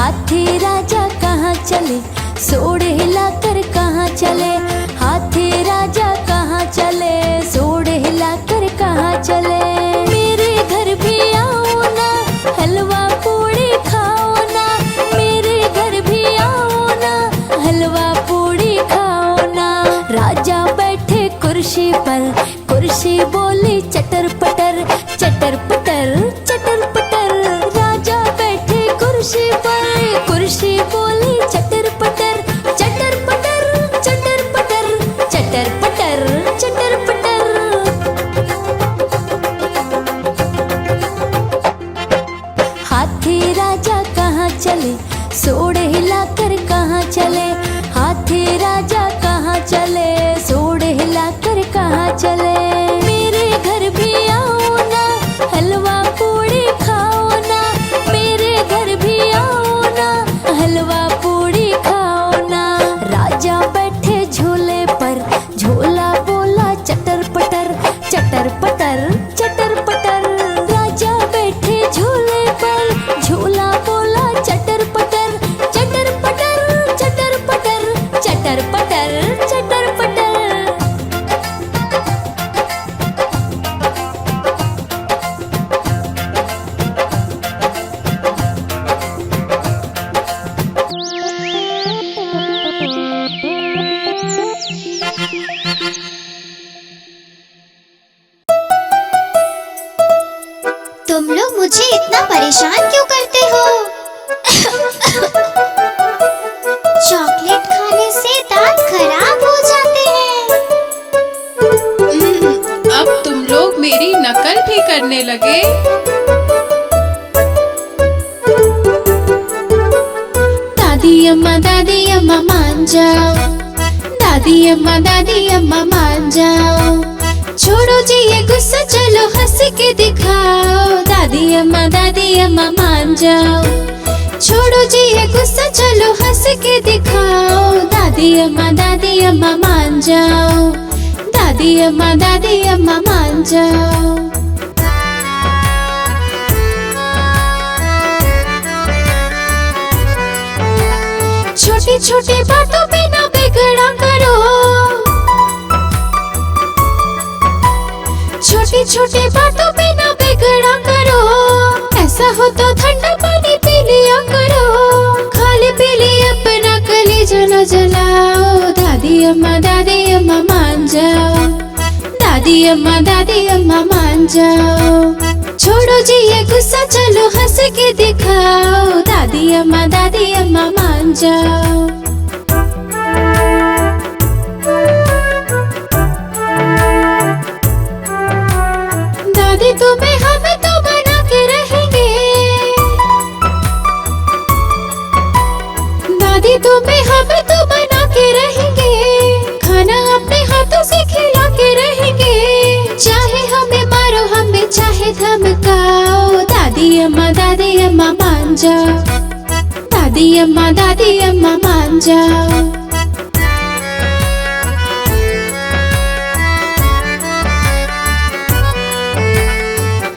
हाथी राजा कहाँ चले, सोड़ हिलाकर कहाँ चले। हाथी राजा कहाँ चले, सोड़ हिलाकर कहाँ चले। मेरे घर भी आओ ना, हलवा पूड़ी खाओ ना। मेरे घर भी आओ ना, हलवा पूड़ी खाओ ना। राजा बैठे कुर्सी पर, कुर्सी बोली चटर पटर, चटर पटर, चटर पटर। राजा बैठे कुर्सी पर, कुर्सी बोली चटर पटर, चटर पटर, चटर पटर, चटर पटर, चटर पटर। हाथी राजा कहाँ चले, सोड़ हिलाकर कहाँ चले। हाथी राजा कहाँ चले, सोड़ हिलाकर कहाँ चले। मेरे घर भी आओ ना, हलवा पूड़ी खाओ ना। मेरे घर भी आओ ना, हलवा पूड़ी खाओ ना। राजा बैठे झूले पर, झूला बोला चटर पटर, चटर पटर, चटर पटर। राजा बैठे झूले पर, झूला बोला चटर पटर, चटर पटर, चटर पटर, चटर पटर, चटर पटर। तुम लोग मुझे इतना परेशान क्यों करते हो? चॉकलेट खाने से दांत खराब हो जाते हैं। अब तुम लोग मेरी नकल भी करने लगे। दादी अम्मा मान जाओ। दादी अम्मा मान जाओ। छोड़ो जी ये गुस्सा, चलो हंस के दिखाओ। दादी अम्मा मान जाओ। छोड़ो जी ये गुस्सा, चलो हंस के दिखाओ। दादी अम्मा मान जाओ। दादी अम्मा मान जाओ। छोटी छोटी बातों पे ना बिगड़ा करो। छोटी छोटी बातों पे ना बिगड़ा करो। ऐसा हो तो ठंडा पानी पी लिया करो। खाली पी लिया अपना कलेजा न जलाओ। दादी अम्मा मान जाओ। दादी अम्मा मान जाओ। छोड़ो जी ये गुस्सा, चलो हंस के दिखाओ। दादी अम्मा मान जाओ। दादी तुम्हें हमें तो बना के रहेंगे। दादी तुम्हें हमें तो बना के रहेंगे। खाना अपने हाथों से खिला के रहेंगे। चाहे हमें मारो, हमें चाहे धमकाओ। दादी अम्मा मान जाओ। दादी अम्मा मान जाओ।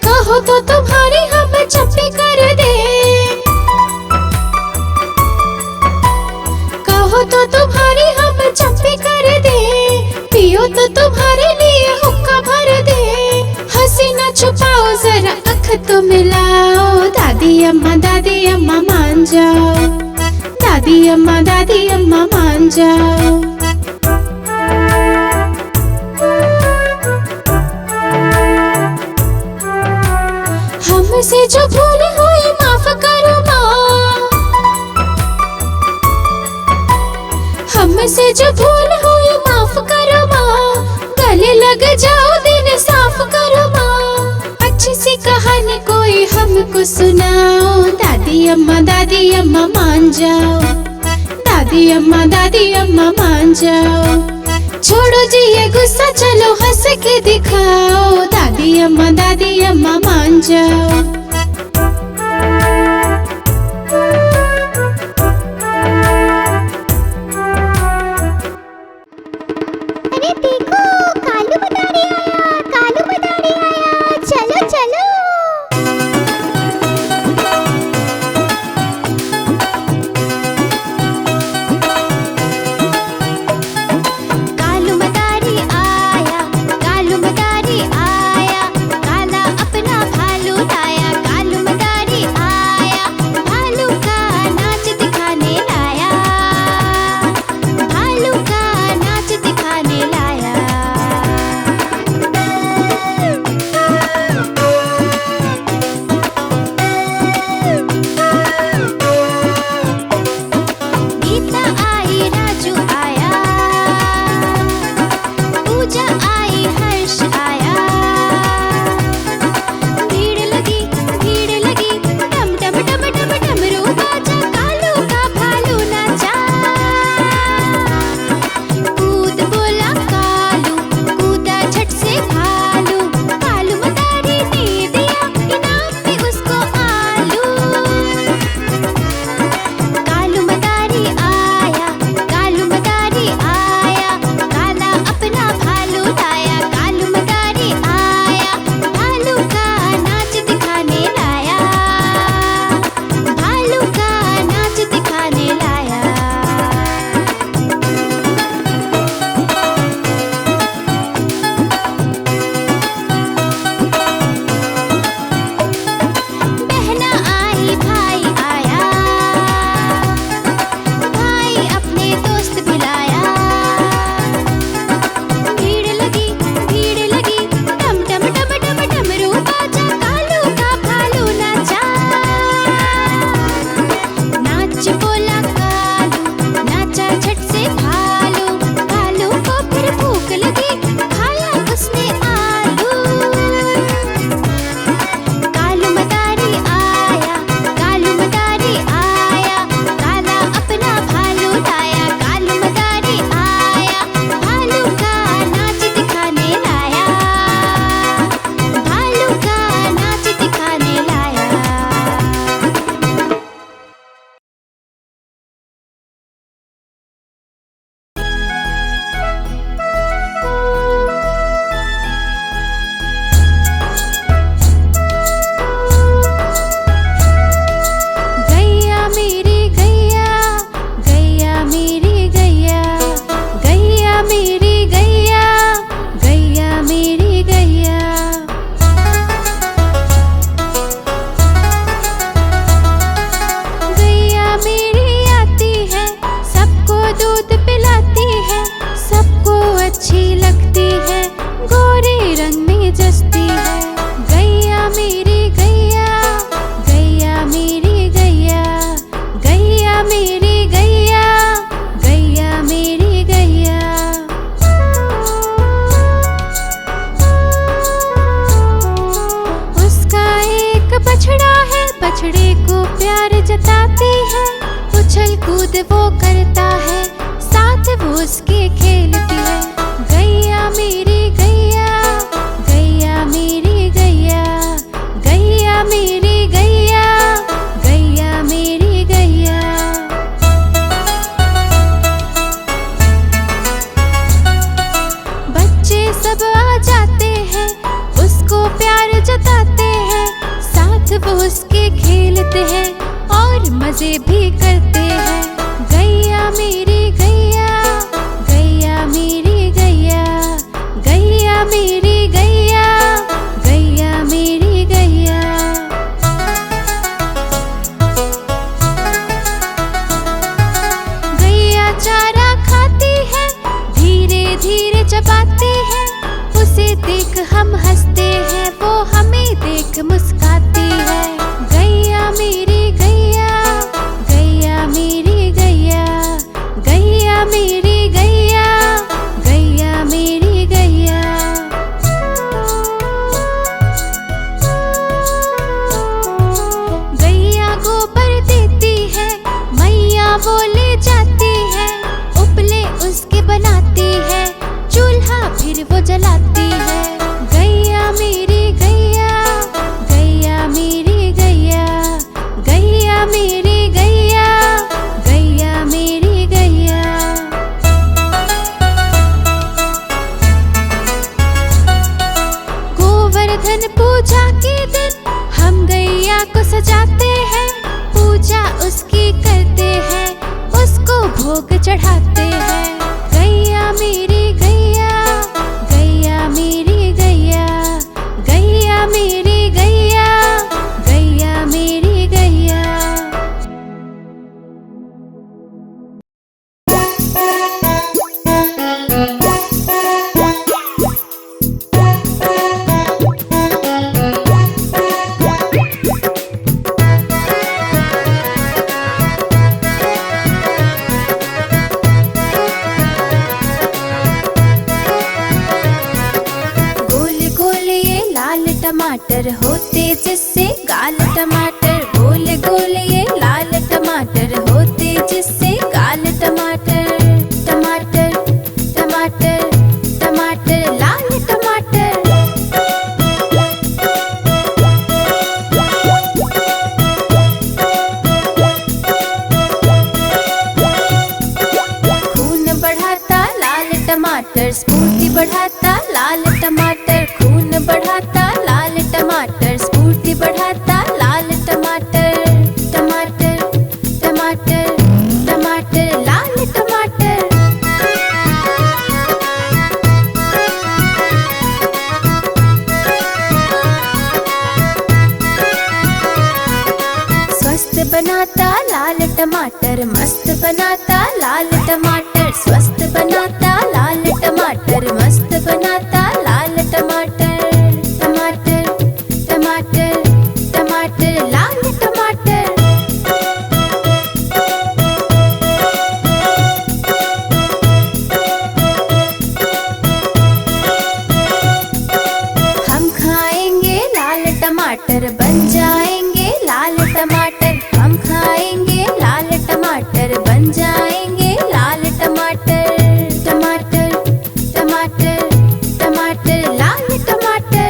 कहो तो तुम्हारी हम चप्पी कर दे। कहो तो तुम्हारी हम चप्पी कर दे। पियो तो तुम्हारे लिए हुक्का भर दे। हंसी न छुपाओ, जरा आँख तो मिलाओ। दादी अम्मा मान जाओ। दादी अम्मा मान जाओ। हमसे जो भूल हुई माफ करो माँ। हमसे जो भूल हुई माफ करो माँ। गले लग जाओ, दिन साफ करो माँ। अच्छी सी कहानी कोई हमको सुनाओ। दादी अम्मा मान जाओ। दादी अम्मा मान जाओ। छोड़ो जी ये गुस्सा, चलो हंस के दिखाओ। दादी अम्मा मान जाओ। अरे देखो, कालू मदारी आया, कालू मदारी आया। चलो चलो। प्यार जताती है, उछल कूद वो करता है, साथ वो उसके खेलती है। गैया मेरी गैया, गैया मेरी गैया, गैया मेरी गैया, गैया मेरी गैया। बच्चे सब आ जाते हैं, उसको प्यार जताते हैं, साथ वो उसके खेलते हैं और मजे भी करते हैं। गैया मेरी गैया, गैया मेरी गैया, गैया मेरी गैया, गैया मेरी गैया। गैया चारा खाती है, धीरे धीरे चबाती है, उसे देख हम हंसते हैं, वो हमें देख मुस्काती है। गैया मेरी गैया, गैया मेरी गैया, गैया मेरी गैया, गैया मेरी गैया। गैया गोबर देती है, मैया वो ले जाती है, उपले उसके बनाती है, चूल्हा फिर वो जलाती है। गैया मेरी गैया, गैया मेरी गैया, गैया मेरी गैया, गैया मेरी गैया। गोवर्धन पूजा के दिन हम गैया को सजाते हैं, पूजा उसकी करते हैं, उसको भोग चढ़ाते हैं। गैया मेरी गैया, गैया मेरी गैया, गैया मेरी गैया, गैया मेरी गैया। टमाटर होते जिससे गाल टमाटर, गोल गोल ये लाल टमाटर होते जिससे गाल टमाटर। टमाटर टमाटर टमाटर लाल टमाटर। खून बढ़ाता लाल टमाटर, स्फूर्ति बढ़ाता लाल टमाटर, खून बढ़ाता लाल टमाटर, स्फूर्ति बढ़ाता लाल टमाटर। टमाटर टमाटर टमाटर लाल टमाटर। स्वस्थ बनाता लाल टमाटर, मस्त बनाता लाल टमाटर, स्वस्थ बनाता लाल टमाटर, मस्त बनाता लाल टमाटर। टमाटर टमाटर टमाटर लाल टमाटर। हम खाएंगे लाल टमाटर, बन जाएंगे लाल टमाटर, हम खाएंगे लाल टमाटर, बन जाएंगे लाल टमाटर। टमाटर टमाटर टमाटर लाल टमाटर।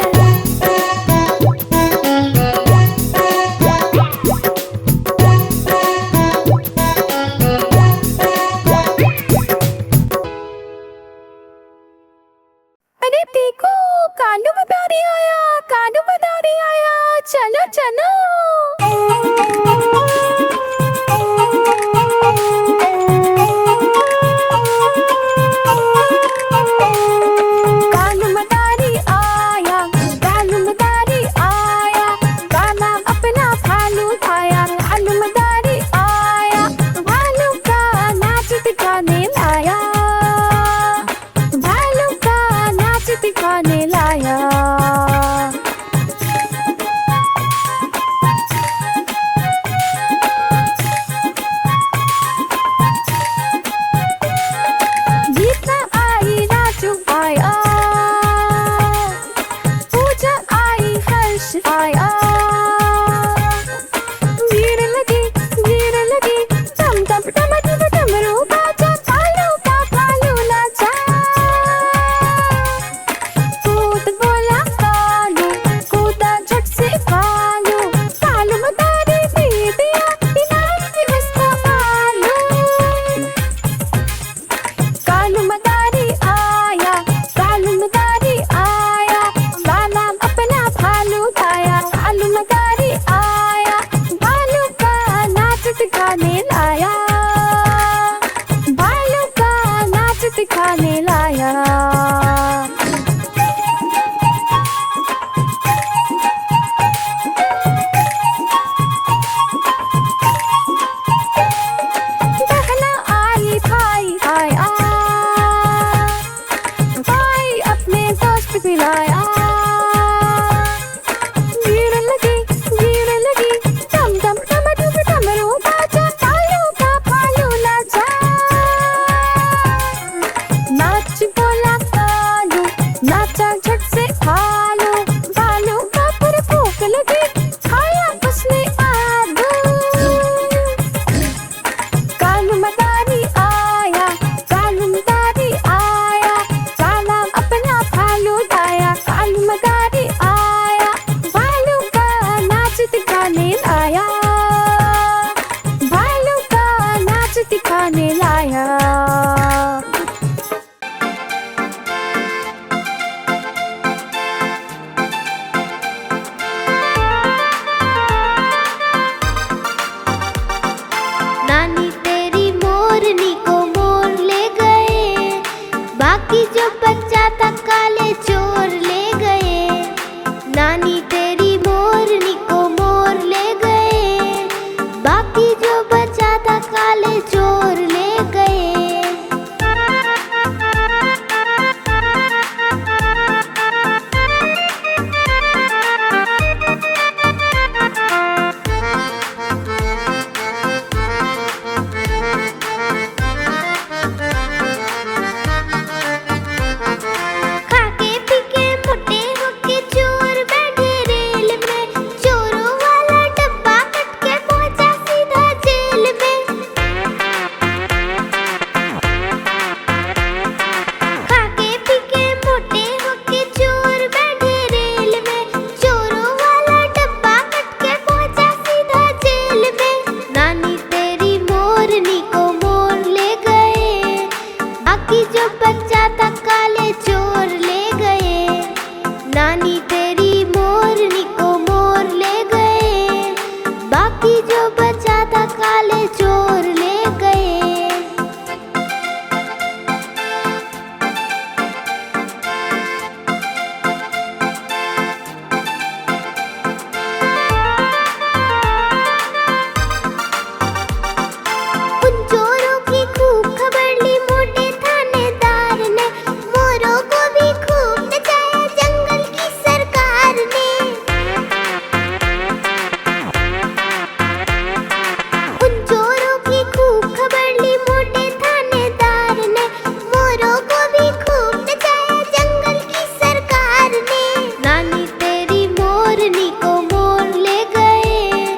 अरे देखो, कालू मदारी आया, कालू मदारी आया, चलो चलो। कालू मदारी आया, कालू मदारी आया, काला अपना भालू खाया, कालू मदारी आया, भालू का नाच दिखाने लाया, भालू का नाच दिखाने लाया। दिखाने लाया, भालू का नाच दिखाने लाया। नानी तेरी मोरनी को मोर ले गए, बाकी जो बच्चा था काले चोर ले गए। नानी तेरी मोरनी को मोर ले गए, बाकी जो बच्चा था काले चोर ले गए। खाके पीके मोटे होके चोर बैठे रेल में, चोरों वाला डब्बा कट के पहुंचा सीधा जेल में। खाके पीके मोटे होके चोर बैठे रेल में, चोरों वाला डब्बा कट के पहुंचा सीधा जेल में। नानी तेरी मोरनी को मोर ले गए, बाकी जो बच्चा था काले चोर ले गए। नानी तेरी मोरनी को मोर ले गए, बाकी जो बच्चा था काले चोर ले गए। उन चोरों की खूब खबर ली मोटे थानेदार ने, मोरों को भी खूब नचाया जंगल की सरकार ने। उन चोरों की खूब खबर ली मोटे थानेदार ने, मोरों को भी खूब नचाया जंगल की सरकार ने। नानी तेरी मोरनी को मोर ले गए,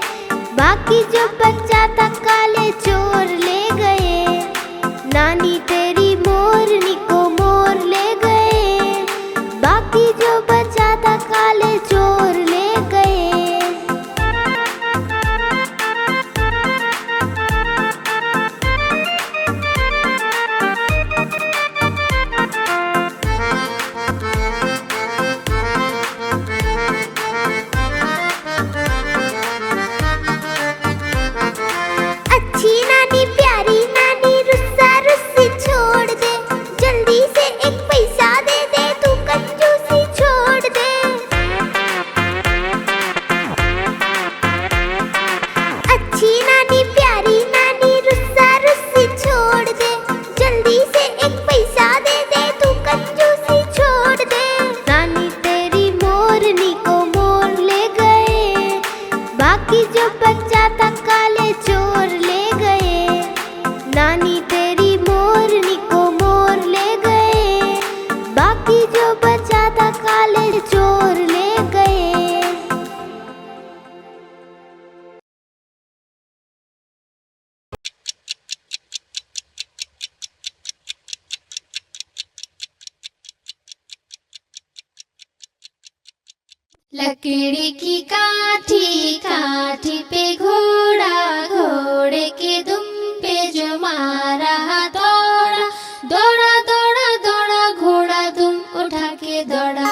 बाकी जो बच्चा था काले चोर ले गए। नानी तेरी मोरनी को मोर ले गए, बाकी जो बच्चा था काले चोर ले गए। अच्छी नानी प्यारी नानी रुस्सा रुस्सी छोड़ दे, जल्दी से एक पैसा दे दे, तू कंजूसी छोड़ दे। अच्छी नानी प्यारी नानी रुस्सा रुस्सी छोड़ दे, जल्दी से एक पैसा दे दे, तू कंजूसी छोड़ दे। नानी तेरी मोरनी को मोर ले गए, बाकी जो बच्चा था काले चोर ले गए। नानी तेरी मोरनी को मोर ले गए, बाकी जो बच्चा था काले चोर ले गए। लकड़ी की काठी काठी पे घोड़ा, घोड़े के दुम पे जो मारा, दौड़ा दौड़ा दौड़ा दौड़ा, घोड़ा दुम उठा के दौड़ा।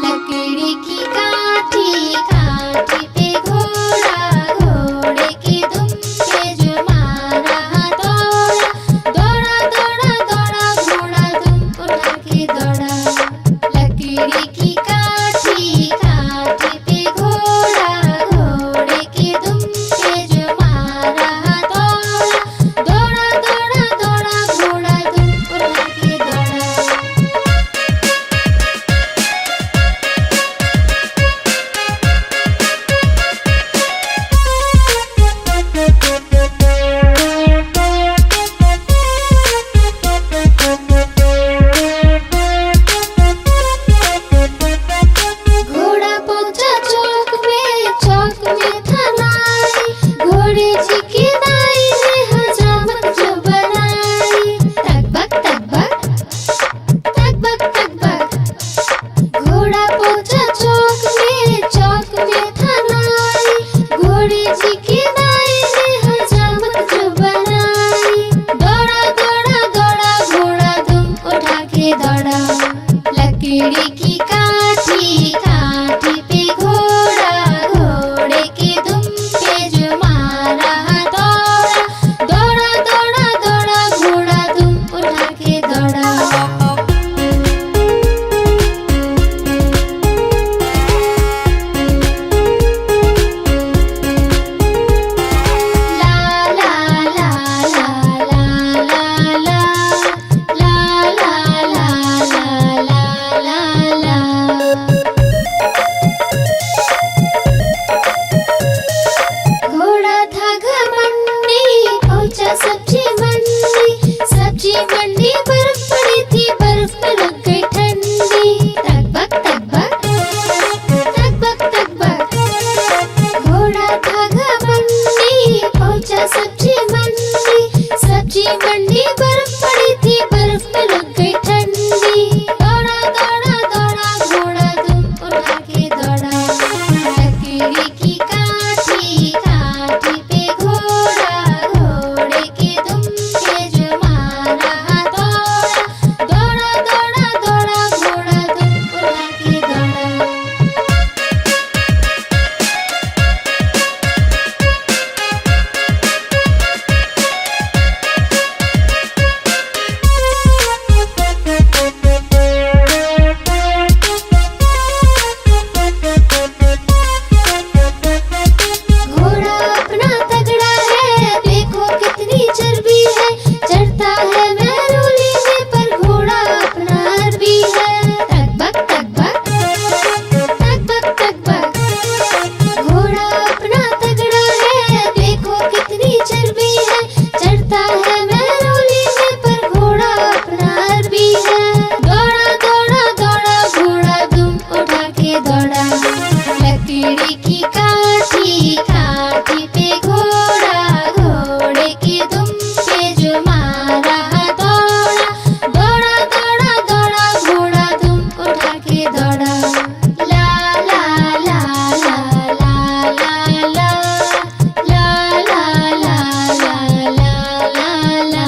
लकड़ी की काठी काठी पे घोड़ा, घोड़े के दुम सब्जी मंडी बर्फ पड़ी थी, बर्फ में लग गई ठंडी। तक बक घोड़ा धागा मंडी पहुंचा सब्जी मंडी बर्फ पड़ी थी, बर्फ में लग गई ठंडी। दौड़ा घोड़ा दुम उठा के दौड़ा, लकड़ी की काठी पे घोड़ा, घोड़े के दुम पे जो मारा दौड़ा घोड़ा दुम उठा के दौड़ा। घोड़ा अपना तगड़ा है, देखो कितनी चर्बी है, चढ़ता है महरोली में पर घोड़ा अपना अरबी है। तक बक घोड़ा अपना तगड़ा है, देखो कितनी चर्बी है, चढ़ता है महरोली में पर घोड़ा अपना अरबी है। दौड़ा घोड़ा दुम उठा के दौड़ा, लकड़ी की काठी पे घोड़ा, घोड़े के दुम पे जो मारा दौड़ा घोड़ा दुम उठा के दौड़ा। ला ला ला ला ला ला ला ला ला ला ला ला ला।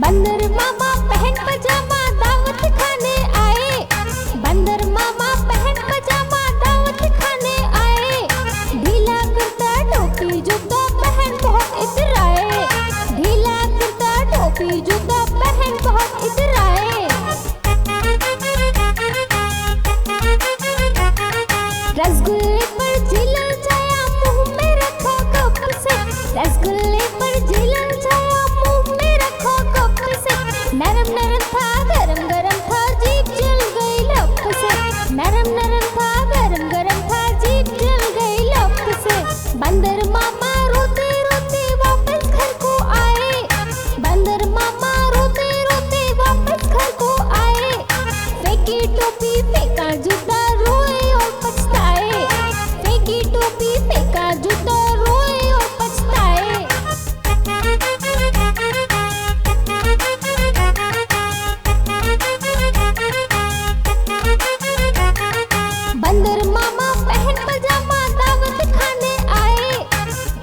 बंदर मामा पहन पजामा दावत खाने आए, बंदर मामा पहन पजामा दावत खाने आए। ढीला कुर्ता टोपी जूता पहन बहुत इतराए, ढीला कुर्ता टोपी जूता पहन बहुत इतराए। रसगुल्ले पर झिलल जाया मुंह में रखा कप से, रसगुल्ले पर झिलल जाया मुंह में रखा कप से। नरम था गरम था जीभ जल गई लप से, नरम था गरम था जीभ जल गई लप से। बंदर मामा रोते रोते वापस घर को आए, बंदर मामा रोते रोते वापस घर को आए। फेंकी टोपी फेंका जूता रोए और पछताए, फेंकी टोपी फेंका जूता रोए और पछताए। बंदर मामा पहन पजामा दावत खाने आए,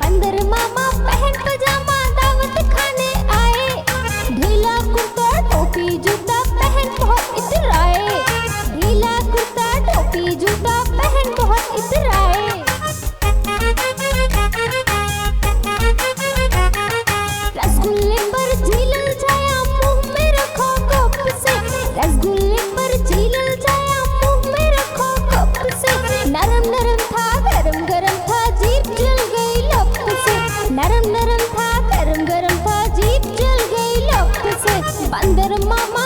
बंदर मामा पहन पजामा दावत खाने आए। ढीला कुर्ता टोपी जूता पहन बहुत इतराए, ढीला कुर्ता टोपी जूता पहन बहुत इतराए। रसगुल्ले पर झिलल जाया मुंह में रखो कप से, रसगुल्ले पर झिलल जाया मुंह में रखो कप से। नरम था गरम था जीभ जल गई लप से, नरम था गरम था जीभ जल गई लप से। बंदर मामा